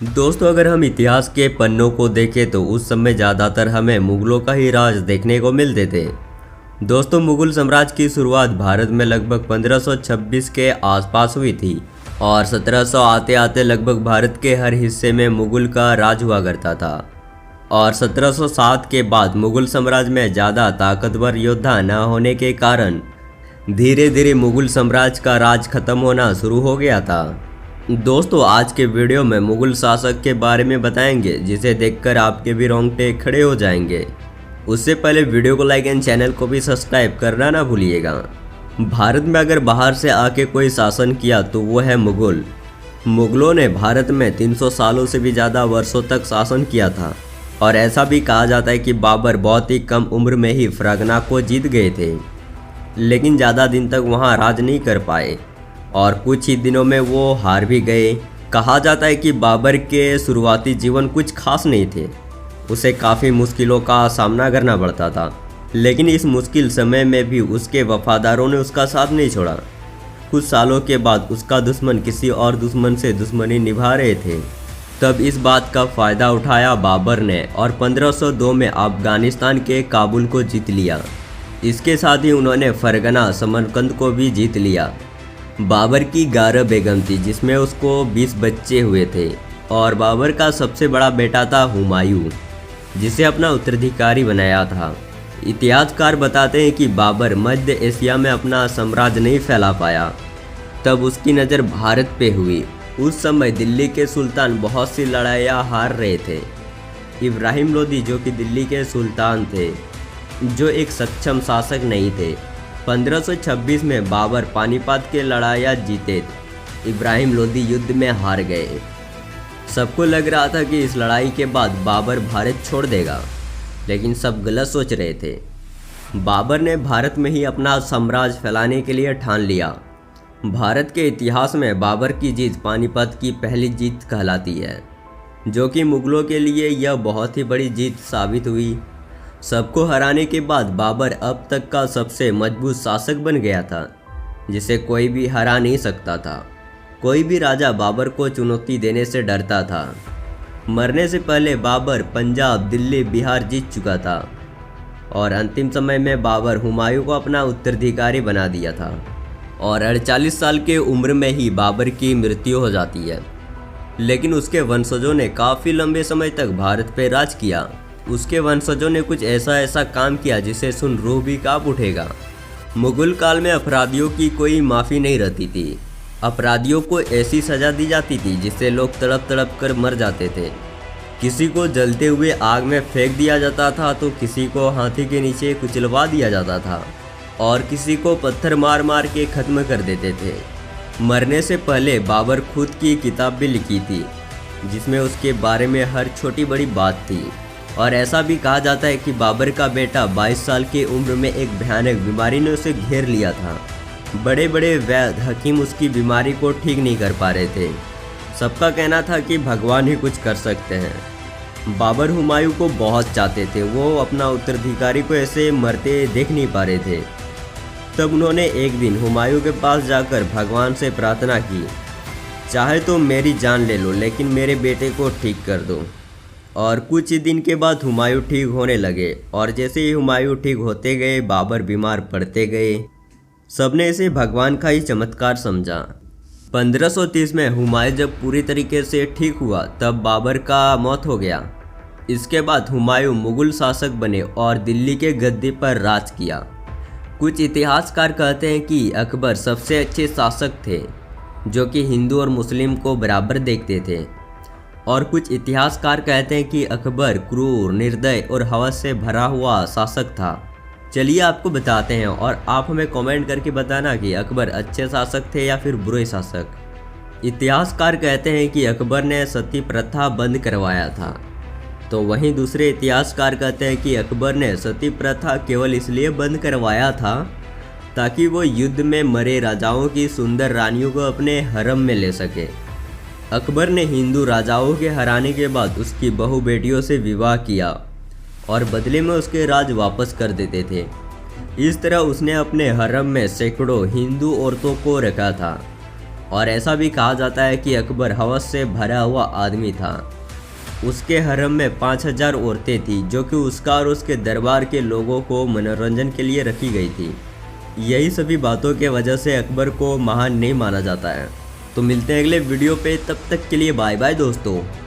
दोस्तों, अगर हम इतिहास के पन्नों को देखें तो उस समय ज़्यादातर हमें मुगलों का ही राज देखने को मिलते थे। दोस्तों, मुगल साम्राज्य की शुरुआत भारत में लगभग 1526 के आसपास हुई थी और 1700 आते आते लगभग भारत के हर हिस्से में मुगल का राज हुआ करता था। और 1707 के बाद मुगल साम्राज्य में ज़्यादा ताकतवर योद्धा न होने के कारण धीरे धीरे मुगल साम्राज्य का राज खत्म होना शुरू हो गया था। दोस्तों, आज के वीडियो में मुगल शासक के बारे में बताएंगे जिसे देखकर आपके भी रोंगटे खड़े हो जाएंगे। उससे पहले वीडियो को लाइक एंड चैनल को भी सब्सक्राइब करना ना भूलिएगा। भारत में अगर बाहर से आके कोई शासन किया तो वो है मुगल। मुगलों ने भारत में 300 सालों से भी ज़्यादा वर्षों तक शासन किया था और ऐसा भी कहा जाता है कि बाबर बहुत ही कम उम्र में ही फरगना को जीत गए थे, लेकिन ज़्यादा दिन तक वहाँ राज नहीं कर पाए और कुछ ही दिनों में वो हार भी गए। कहा जाता है कि बाबर के शुरुआती जीवन कुछ खास नहीं थे, उसे काफ़ी मुश्किलों का सामना करना पड़ता था, लेकिन इस मुश्किल समय में भी उसके वफादारों ने उसका साथ नहीं छोड़ा। कुछ सालों के बाद उसका दुश्मन किसी और दुश्मन से दुश्मनी निभा रहे थे। तब इस बात का फ़ायदा उठाया बाबर ने और 1502 में अफगानिस्तान के काबुल को जीत लिया। इसके साथ ही उन्होंने फरगना समरकंद को भी जीत लिया। बाबर की 11 बेगम थी जिसमें उसको 20 बच्चे हुए थे और बाबर का सबसे बड़ा बेटा था हुमायूं, जिसे अपना उत्तराधिकारी बनाया था। इतिहासकार बताते हैं कि बाबर मध्य एशिया में अपना साम्राज्य नहीं फैला पाया, तब उसकी नज़र भारत पे हुई। उस समय दिल्ली के सुल्तान बहुत सी लड़ाइयाँ हार रहे थे। इब्राहिम लोदी जो कि दिल्ली के सुल्तान थे, जो एक सक्षम शासक नहीं थे। 1526 में बाबर पानीपत के लड़ाइयाँ जीते। इब्राहिम लोदी युद्ध में हार गए। सबको लग रहा था कि इस लड़ाई के बाद बाबर भारत छोड़ देगा, लेकिन सब गलत सोच रहे थे। बाबर ने भारत में ही अपना साम्राज्य फैलाने के लिए ठान लिया। भारत के इतिहास में बाबर की जीत पानीपत की पहली जीत कहलाती है, जो कि मुगलों के लिए यह बहुत ही बड़ी जीत साबित हुई। सबको हराने के बाद बाबर अब तक का सबसे मजबूत शासक बन गया था, जिसे कोई भी हरा नहीं सकता था। कोई भी राजा बाबर को चुनौती देने से डरता था। मरने से पहले बाबर पंजाब, दिल्ली, बिहार जीत चुका था और अंतिम समय में बाबर हुमायूं को अपना उत्तराधिकारी बना दिया था और 48 साल के उम्र में ही बाबर की मृत्यु हो जाती है। लेकिन उसके वंशजों ने काफ़ी लंबे समय तक भारत पर राज किया। उसके वंशजों ने कुछ ऐसा काम किया जिसे सुन रूह भी कांप उठेगा। मुगल काल में अपराधियों की कोई माफ़ी नहीं रहती थी। अपराधियों को ऐसी सज़ा दी जाती थी जिससे लोग तड़प तड़प कर मर जाते थे। किसी को जलते हुए आग में फेंक दिया जाता था तो किसी को हाथी के नीचे कुचलवा दिया जाता था और किसी को पत्थर मार मार के ख़त्म कर देते थे। मरने से पहले बाबर खुद की किताब भी लिखी थी जिसमें उसके बारे में हर छोटी बड़ी बात थी। और ऐसा भी कहा जाता है कि बाबर का बेटा 22 साल की उम्र में एक भयानक बीमारी ने उसे घेर लिया था। बड़े बड़े वैद्य हकीम उसकी बीमारी को ठीक नहीं कर पा रहे थे। सबका कहना था कि भगवान ही कुछ कर सकते हैं। बाबर हुमायूं को बहुत चाहते थे, वो अपना उत्तराधिकारी को ऐसे मरते देख नहीं पा रहे थे। तब उन्होंने एक दिन हुमायूं के पास जाकर भगवान से प्रार्थना की, चाहे तो मेरी जान ले लो लेकिन मेरे बेटे को ठीक कर दो। और कुछ ही दिन के बाद हुमायूं ठीक होने लगे और जैसे ही हुमायूं ठीक होते गए बाबर बीमार पड़ते गए। सबने इसे भगवान का ही चमत्कार समझा। 1530 में हुमायूं जब पूरी तरीके से ठीक हुआ तब बाबर का मौत हो गया। इसके बाद हुमायूं मुगल शासक बने और दिल्ली के गद्दी पर राज किया। कुछ इतिहासकार कहते हैं कि अकबर सबसे अच्छे शासक थे जो कि हिंदू और मुस्लिम को बराबर देखते थे। और कुछ इतिहासकार कहते हैं कि अकबर क्रूर, निर्दय और हवस से भरा हुआ शासक था। चलिए आपको बताते हैं और आप हमें कमेंट करके बताना कि अकबर अच्छे शासक थे या फिर बुरे शासक। इतिहासकार कहते हैं कि अकबर ने सती प्रथा बंद करवाया था, तो वहीं दूसरे इतिहासकार कहते हैं कि अकबर ने सती प्रथा केवल इसलिए बंद करवाया था ताकि वो युद्ध में मरे राजाओं की सुंदर रानियों को अपने हरम में ले सके। अकबर ने हिंदू राजाओं के हराने के बाद उसकी बहु बेटियों से विवाह किया और बदले में उसके राज वापस कर देते थे। इस तरह उसने अपने हरम में सैकड़ों हिंदू औरतों को रखा था और ऐसा भी कहा जाता है कि अकबर हवस से भरा हुआ आदमी था। उसके हरम में 5000 औरतें थीं जो कि उसका और उसके दरबार के लोगों को मनोरंजन के लिए रखी गई थी। यही सभी बातों के वजह से अकबर को महान नहीं माना जाता है। तो मिलते हैं अगले वीडियो पे, तब तक के लिए बाय बाय दोस्तों।